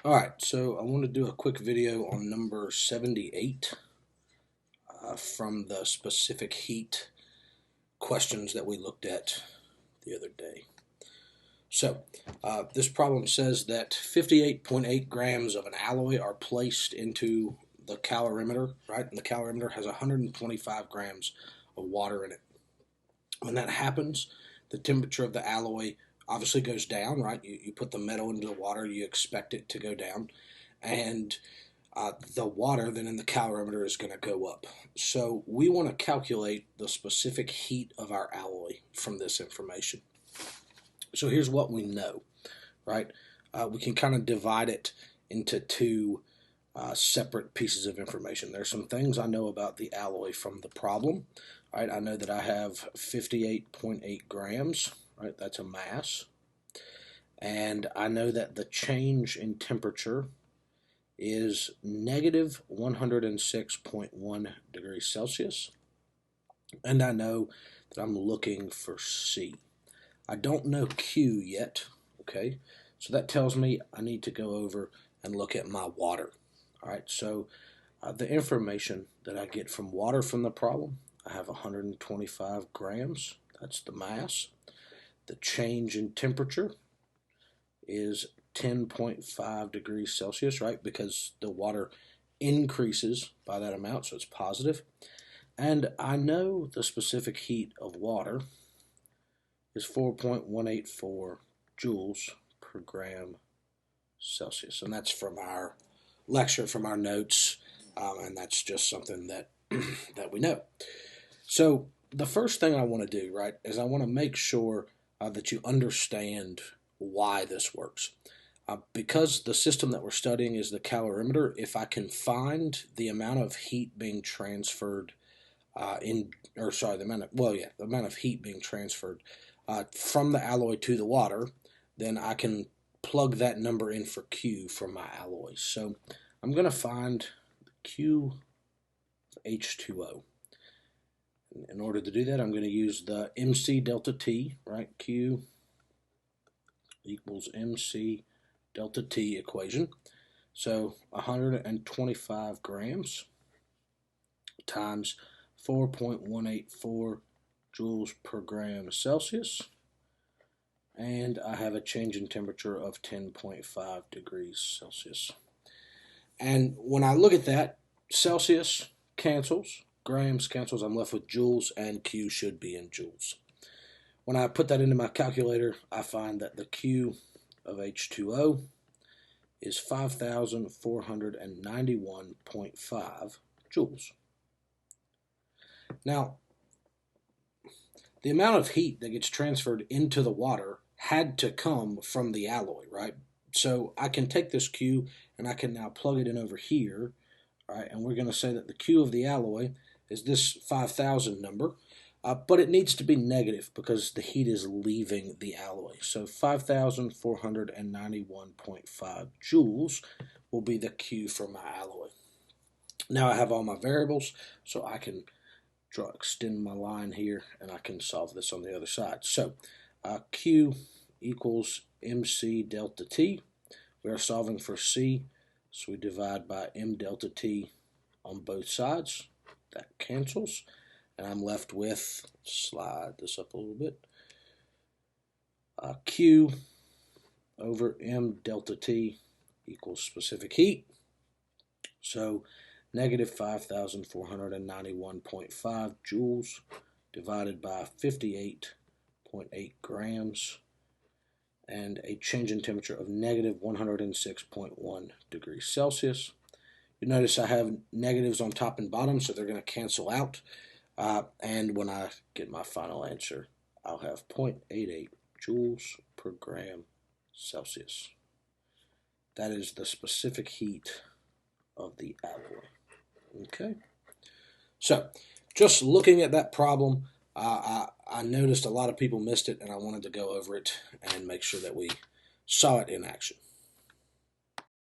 Alright, so I want to do a quick video on number 78 from the specific heat questions that we looked at the other day. So, this problem says that 58.8 grams of an alloy are placed into the calorimeter, right? And the calorimeter has 125 grams of water in it. When that happens, the temperature of the alloy obviously goes down, right? You put the metal into the water, you expect it to go down, and the water then in the calorimeter is going to go up. So we want to calculate the specific heat of our alloy from this information. So here's what we know, right? We can kind of divide it into two separate pieces of information. There's some things I know about the alloy from the problem. Right, I know that I have 58.8 grams, right, that's a mass, and I know that the change in temperature is negative 106.1 degrees Celsius, and I know that I'm looking for C. I don't know Q yet, okay, so that tells me I need to go over and look at my water. All right, so the information that I get from water from the problem, I have 125 grams, that's the mass. The change in temperature is 10.5 degrees Celsius, right? Because the water increases by that amount, so it's positive. And I know the specific heat of water is 4.184 joules per gram Celsius. And that's from our lecture, from our notes, and that's just something that that we know. So the first thing I want to do, right, is I want to make sure that you understand why this works. Because the system that we're studying is the calorimeter, if I can find the amount of heat being transferred the amount of heat being transferred from the alloy to the water, then I can plug that number in for Q from my alloys. So I'm going to find Q of H2O. In order to do that, I'm going to use the MC delta T, right? Q equals MC delta T equation. So 125 grams times 4.184 joules per gram Celsius. And I have a change in temperature of 10.5 degrees Celsius. And when I look at that, Celsius cancels, grams cancels, I'm left with joules, and Q should be in joules. When I put that into my calculator, I find that the Q of H2O is 5,491.5 joules. Now, the amount of heat that gets transferred into the water had to come from the alloy, right? So I can take this Q and I can now plug it in over here, right? And we're going to say that the Q of the alloy is this 5,000 number, but it needs to be negative because the heat is leaving the alloy. So 5,491.5 joules will be the Q for my alloy. Now I have all my variables, so I can extend my line here and I can solve this on the other side. So Q equals MC delta T. We are solving for C, so we divide by M delta T on both sides. That cancels, and I'm left with, slide this up a little bit, Q over M delta T equals specific heat. So negative 5,491.5 joules divided by 58.8 grams, and a change in temperature of negative 106.1 degrees Celsius. You notice I have negatives on top and bottom, so they're going to cancel out. And when I get my final answer, I'll have 0.88 joules per gram Celsius. That is the specific heat of the alloy. Okay? So, just looking at that problem, I noticed a lot of people missed it, and I wanted to go over it and make sure that we saw it in action.